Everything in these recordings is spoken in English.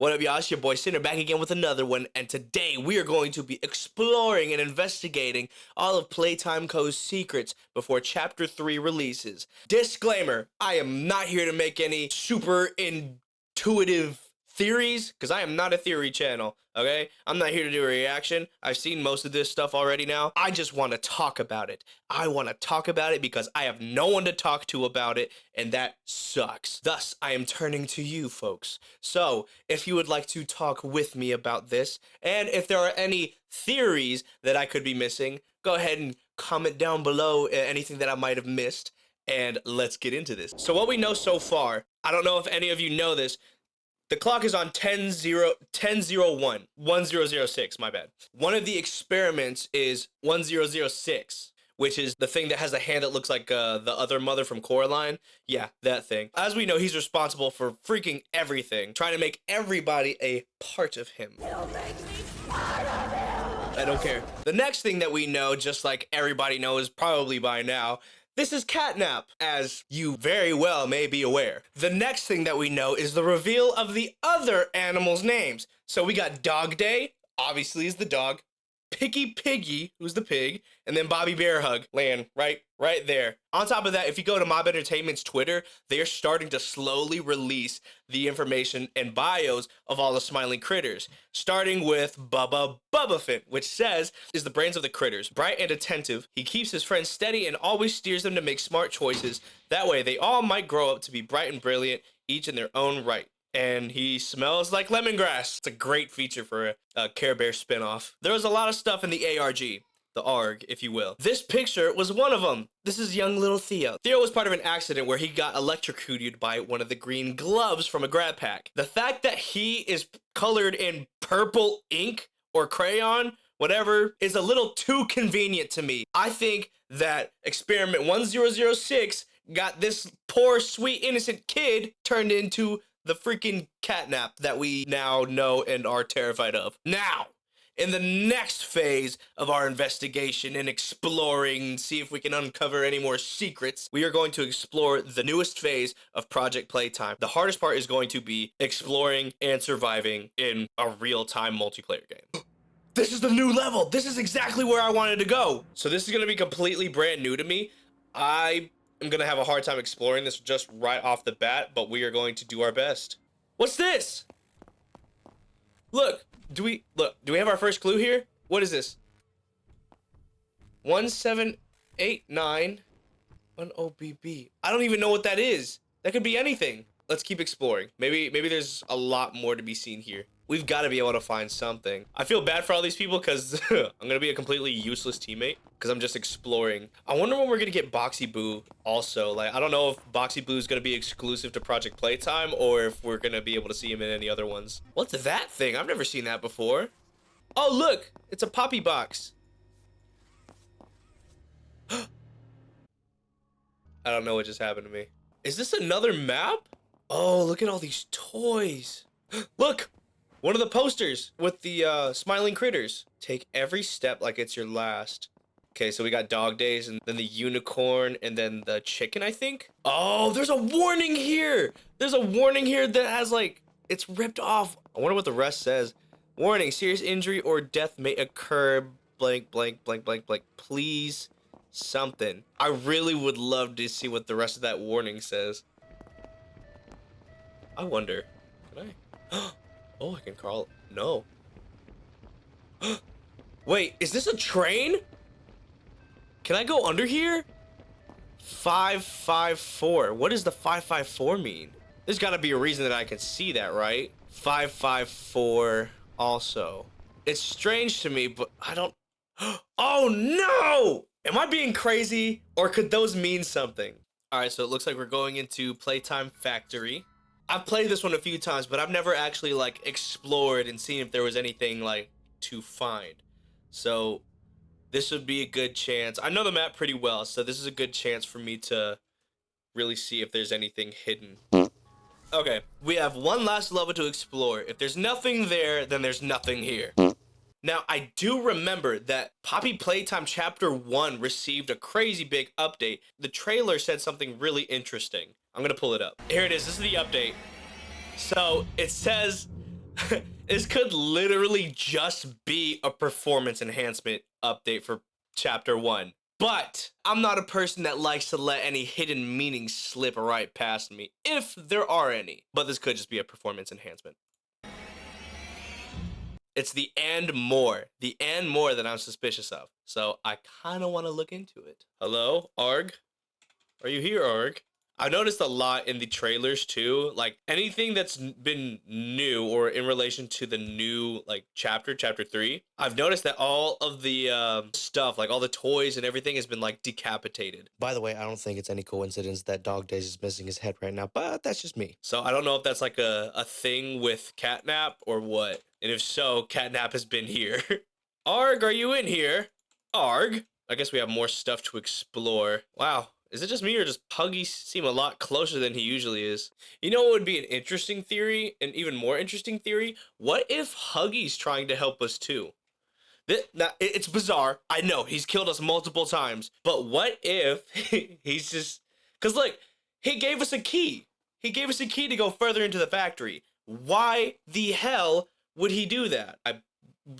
What up, y'all? It's your boy Sinner back again with another one, and today we are going to be exploring and investigating all of Playtime Co's secrets before Chapter 3 releases. Disclaimer, I am not here to make any super intuitive theories, because I am not a theory channel, okay? I'm not here to do a reaction. I've seen most of this stuff already now. I just want to talk about it. I want to talk about it because I have no one to talk to about it, and that sucks. Thus, I am turning to you folks. So, if you would like to talk with me about this, and if there are any theories that I could be missing, go ahead and comment down below anything that I might have missed, and let's get into this. So what we know so far, I don't know if any of you know this, the clock is on 10:01, my bad. One of the experiments is 1006, which is the thing that has a hand that looks like the other mother from Coraline. Yeah, that thing. As we know, he's responsible for freaking everything, trying to make everybody a part of him. I don't care. The next thing that we know, just like everybody knows probably by now, this is catnap, as you very well may be aware. The next thing that we know is the reveal of the other animals' names. So we got Dog Day, obviously is the dog, Piggy Piggy, who's the pig, and then Bobby Bear Hug, laying right there. On top of that, if you go to Mob Entertainment's Twitter, they are starting to slowly release the information and bios of all the smiling critters, starting with Bubba Bubbaphant, which says, is the brains of the critters, bright and attentive. He keeps his friends steady and always steers them to make smart choices. That way, they all might grow up to be bright and brilliant, each in their own right. And he smells like lemongrass. It's a great feature for a Care Bear spinoff. There was a lot of stuff in the ARG, the ARG, if you will. This picture was one of them. This is young little Theo. Theo was part of an accident where he got electrocuted by one of the green gloves from a grab pack. The fact that he is colored in purple ink or crayon, whatever, is a little too convenient to me. I think that experiment 1006 got this poor, sweet, innocent kid turned into the freaking catnap that we now know and are terrified of. Now, in the next phase of our investigation and exploring, see if we can uncover any more secrets, we are going to explore the newest phase of Project Playtime. The hardest part is going to be exploring and surviving in a real-time multiplayer game. This is the new level. This is exactly where I wanted to go. So this is going to be completely brand new to me. I'm gonna have a hard time exploring this just right off the bat, but we are going to do our best. What's this? Look, do we have our first clue here? What is this? 1789 OBB. I don't even know what that is. That could be anything. Let's keep exploring. Maybe there's a lot more to be seen here. We've got to be able to find something. I feel bad for all these people because I'm gonna be a completely useless teammate because I'm just exploring. I wonder when we're gonna get Boxy Boo also. Like, I don't know if Boxy Boo is gonna be exclusive to Project Playtime or if we're gonna be able to see him in any other ones. What's that thing? I've never seen that before. Oh, look, it's a poppy box. I don't know what just happened to me. Is this another map? Oh, look at all these toys. Look! One of the posters with the smiling critters. Take every step like it's your last. Okay, so we got Dog Days and then the unicorn and then the chicken, I think. Oh, there's a warning here. There's a warning here that has like, it's ripped off. I wonder what the rest says. Warning, serious injury or death may occur. Blank, blank, blank, blank, blank. Please, something. I really would love to see what the rest of that warning says. I wonder, can I? Oh, I can crawl. No. Wait, is this a train? Can I go under here? 554. What does the 554 mean? There's got to be a reason that I can see that, right? 554 also. It's strange to me, but I don't... Oh, no! Am I being crazy? Or could those mean something? All right, so it looks like we're going into Playtime Factory. I've played this one a few times, but I've never actually like explored and seen if there was anything like to find. So this would be a good chance. I know the map pretty well, so this is a good chance for me to really see if there's anything hidden. Okay, we have one last level to explore. If there's nothing there, then there's nothing here. Now, I do remember that Poppy Playtime Chapter 1 received a crazy big update. The trailer said something really interesting. I'm gonna pull it up. Here it is. This is the update. So it says This could literally just be a performance enhancement update for chapter 1. But I'm not a person that likes to let any hidden meanings slip right past me, if there are any. But this could just be a performance enhancement. It's the and more that I'm suspicious of. So I kind of want to look into it. Hello, Arg? Are you here, Arg? I noticed a lot in the trailers too, like anything that's been new or in relation to the new like chapter 3. I've noticed that all of the stuff, like all the toys and everything, has been like decapitated. By the way, I don't think it's any coincidence that Dog Days is missing his head right now, but that's just me. So I don't know if that's like a thing with Catnap or what. And if so, Catnap has been here. Arg, are you in here? Arg? I guess we have more stuff to explore. Wow. Is it just me or does Huggy seem a lot closer than he usually is? You know what would be an interesting theory? An even more interesting theory? What if Huggy's trying to help us too? Now, it's bizarre. I know, he's killed us multiple times. But what if he's just... Because look, he gave us a key. He gave us a key to go further into the factory. Why the hell would he do that? I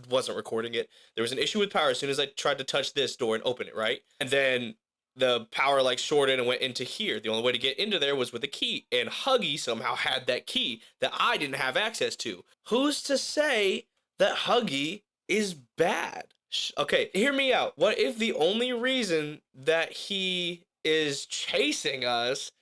wasn't recording it. There was an issue with power as soon as I tried to touch this door and open it, right? And then the power like shorted and went into here. The only way to get into there was with a key, and Huggy somehow had that key that I didn't have access to. Who's to say that Huggy is bad? Okay, hear me out. What if the only reason that he is chasing us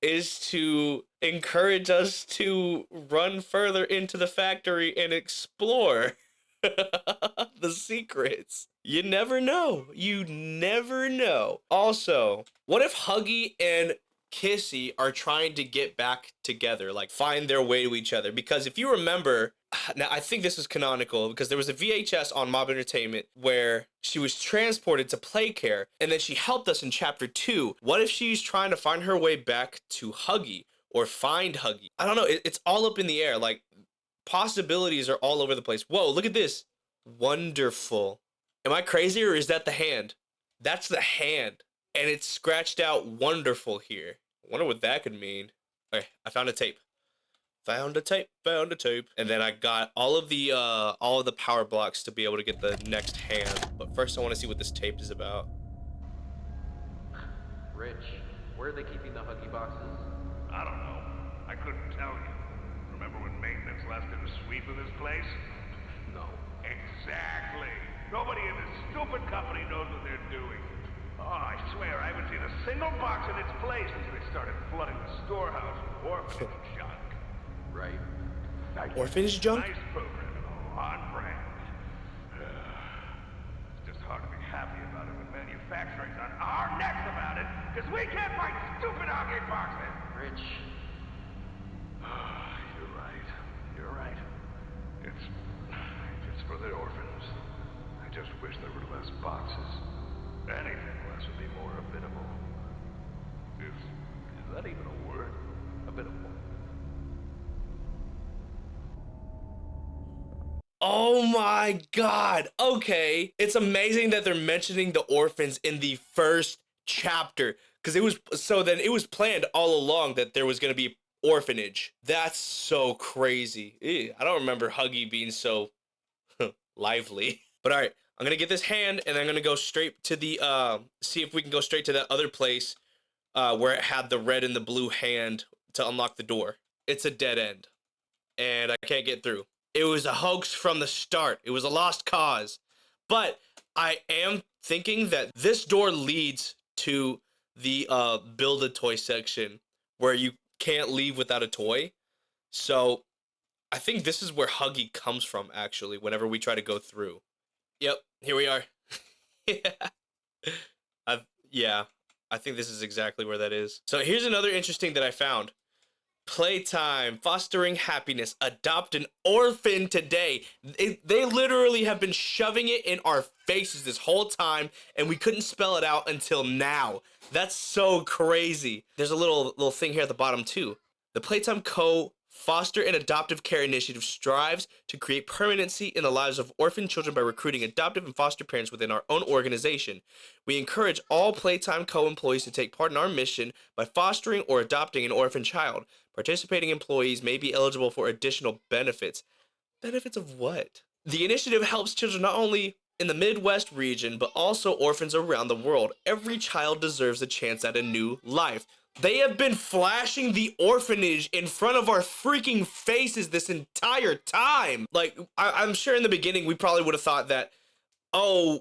is to encourage us to run further into the factory and explore the secrets? You never know. You never know. Also, what if Huggy and Kissy are trying to get back together, like find their way to each other? Because if you remember, now I think this is canonical because there was a VHS on Mob Entertainment where she was transported to Playcare and then she helped us in chapter 2. What if she's trying to find her way back to Huggy or find Huggy? I don't know. It's all up in the air. Like, possibilities are all over the place. Whoa, look at this. Wonderful. Am I crazy or is that the hand? That's the hand. And it's scratched out wonderful here. I wonder what that could mean. Okay, I found a tape. Found a tape. And then I got all of the power blocks to be able to get the next hand. But first I want to see what this tape is about. Rich, where are they keeping the Huggy boxes? I don't know. I couldn't tell you. Remember when maintenance last did a sweep of this place? No. Exactly. Nobody in this stupid company knows what they're doing. Oh, I swear I haven't seen a single box in its place since they started flooding the storehouse with orphanage junk. Right. Nice, Orphanage junk? Nice program and all on brand. It's just hard to be happy about it when manufacturing's on our necks about it, because we can't find stupid Huggy boxes. Rich. You're right. You're right. It's for the orphans. I just wish there were less boxes. Anything less would be more habitable. Is that even a word? Habitable. Oh my god. Okay. It's amazing that they're mentioning the orphans in the first chapter. Because it was planned all along that there was going to be orphanage. That's so crazy. Ew, I don't remember Huggy being so lively. But all right, I'm gonna get this hand and I'm gonna go straight to the see if we can go straight to that other place where it had the red and the blue hand to unlock the door. It's a dead end and I can't get through. It was a hoax from the start. It was a lost cause. But I am thinking that this door leads to the build a toy section where you can't leave without a toy. So I think this is where Huggy comes from, actually, whenever we try to go through. Yep, here we are. Yeah, I think this is exactly where that is. So here's another interesting that I found. Playtime, fostering happiness, adopt an orphan today. They literally have been shoving it in our faces this whole time, and we couldn't spell it out until now. That's so crazy. There's a little thing here at the bottom too. The Playtime Co. Foster and Adoptive Care Initiative strives to create permanency in the lives of orphan children by recruiting adoptive and foster parents within our own organization. We encourage all Playtime Co. employees to take part in our mission by fostering or adopting an orphan child. Participating employees may be eligible for additional benefits. Benefits of what? The initiative helps children not only in the Midwest region, but also orphans around the world. Every child deserves a chance at a new life. They have been flashing the orphanage in front of our freaking faces this entire time. Like, I'm sure in the beginning we probably would have thought that, oh,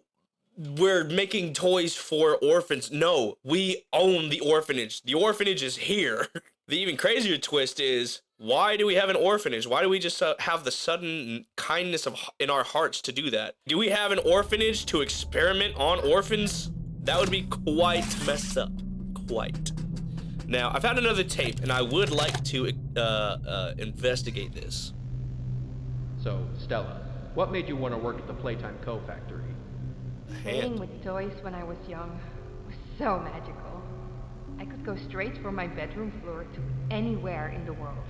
we're making toys for orphans. No, we own the orphanage. The orphanage is here. The even crazier twist is, why do we have an orphanage? Why do we just have the sudden kindness in our hearts to do that? Do we have an orphanage to experiment on orphans? That would be quite messed up. Quite. Now, I found another tape, and I would like to investigate this. So, Stella, what made you want to work at the Playtime Co-Factory? Playing with toys when I was young was so magical. I could go straight from my bedroom floor to anywhere in the world.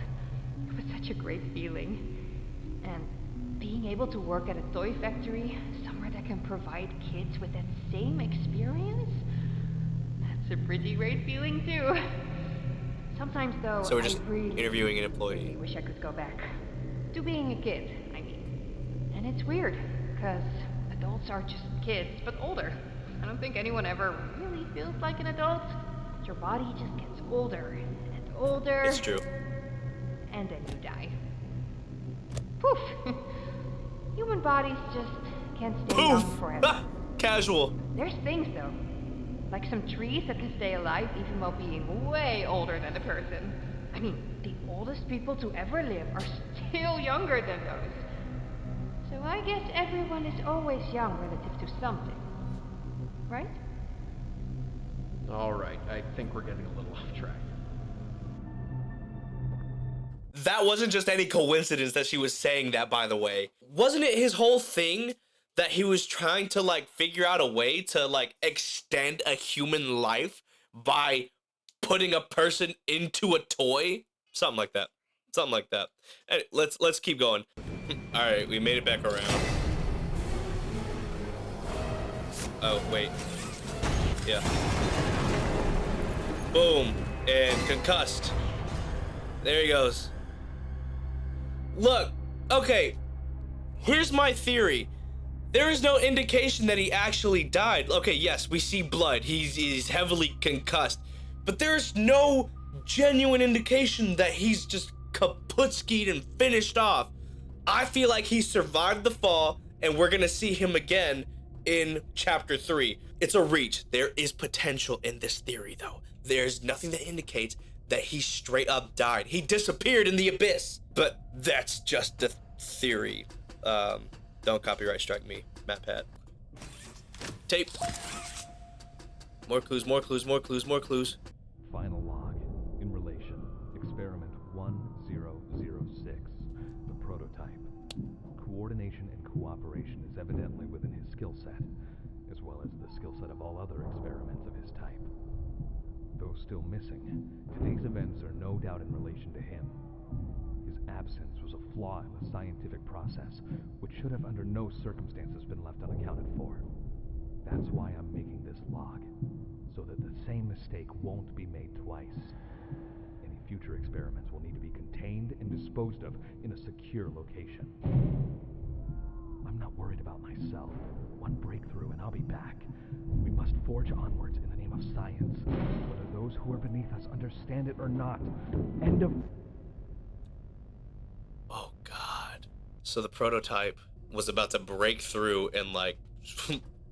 It was such a great feeling. And being able to work at a toy factory, somewhere that can provide kids with that same experience, that's a pretty great feeling too. Sometimes though, So we're just I really interviewing an employee. wish I could go back to being a kid, I mean. And it's weird, because adults are just kids, but older. I don't think anyone ever really feels like an adult. Your body just gets older and older. It's true. And then you die. Poof! Human bodies just can't stay Poof! young forever. Ah, casual. There's things though, like some trees that can stay alive even while being way older than a person. I mean, the oldest people to ever live are still younger than those. So I guess everyone is always young relative to something. Right? All right, I think we're getting a little off track. That wasn't just any coincidence that she was saying that, by the way. Wasn't it his whole thing that he was trying to, like, figure out a way to, like, extend a human life by putting a person into a toy? Something like that. Something like that. Hey, let's keep going. All right, we made it back around. Oh, wait. Yeah. Boom. And concussed. There he goes. Look, okay. Here's my theory. There is no indication that he actually died. Okay, yes, we see blood. He's heavily concussed. But there's no genuine indication that he's just kaputskied and finished off. I feel like he survived the fall, and we're gonna see him again in chapter 3. It's a reach. There is potential in this theory, though. There's nothing that indicates that he straight up died. He disappeared in the abyss. But that's just the theory. Don't copyright strike me, Matt Pat. Tape. More clues, more clues, more clues, more clues. Final log. In relation. Experiment 1006. The prototype. Coordination and cooperation is evidently within his skill set, as well as the skill set of all other experiments of his type. Though still missing, today's events are no doubt in relation to him. His absence was a flaw in the scientific process, which should have under no circumstances been left unaccounted for. That's why I'm making this log, so that the same mistake won't be made twice. Any future experiments will need to be contained and disposed of in a secure location. I'm not worried about myself. One breakthrough and I'll be back. We must forge onwards in the name of science, whether those who are beneath us understand it or not. End of... Oh, God. So the prototype was about to break through and, like,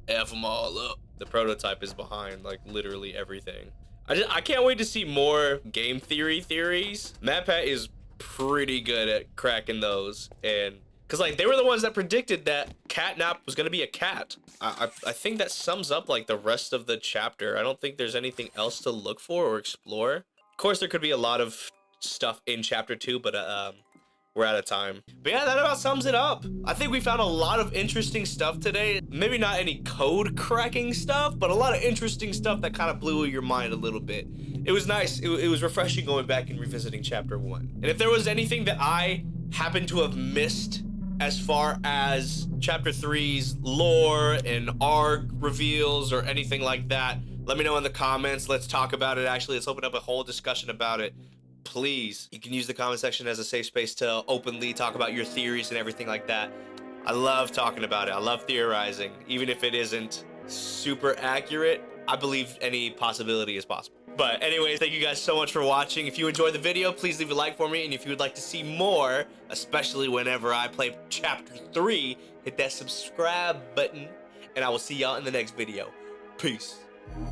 F them all up. The prototype is behind, like, literally everything. I can't wait to see more game theory theories. MatPat is pretty good at cracking those. And, because, like, they were the ones that predicted that Catnap was going to be a cat. I think that sums up, like, the rest of the chapter. I don't think there's anything else to look for or explore. Of course, there could be a lot of stuff in chapter 2, but, we're out of time. But yeah, that about sums it up. I think we found a lot of interesting stuff today. Maybe not any code cracking stuff, but a lot of interesting stuff that kind of blew your mind a little bit. It was nice. It was refreshing going back and revisiting chapter 1. And if there was anything that I happened to have missed as far as chapter 3's lore and arc reveals or anything like that, let me know in the comments. Let's talk about it. Actually, let's open up a whole discussion about it. please, you can use the comment section as a safe space to openly talk about your theories and everything like that. I love talking about it. I love theorizing. Even if it isn't super accurate, I believe any possibility is possible. But anyways, thank you guys so much for watching. If you enjoyed the video, please leave a like for me. And if you would like to see more, especially whenever I play Chapter 3, hit that subscribe button. And I will see y'all in the next video. Peace.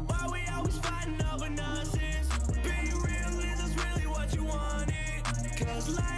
Why we always fighting over nonsense? Being real is really what you wanted. 'Cause life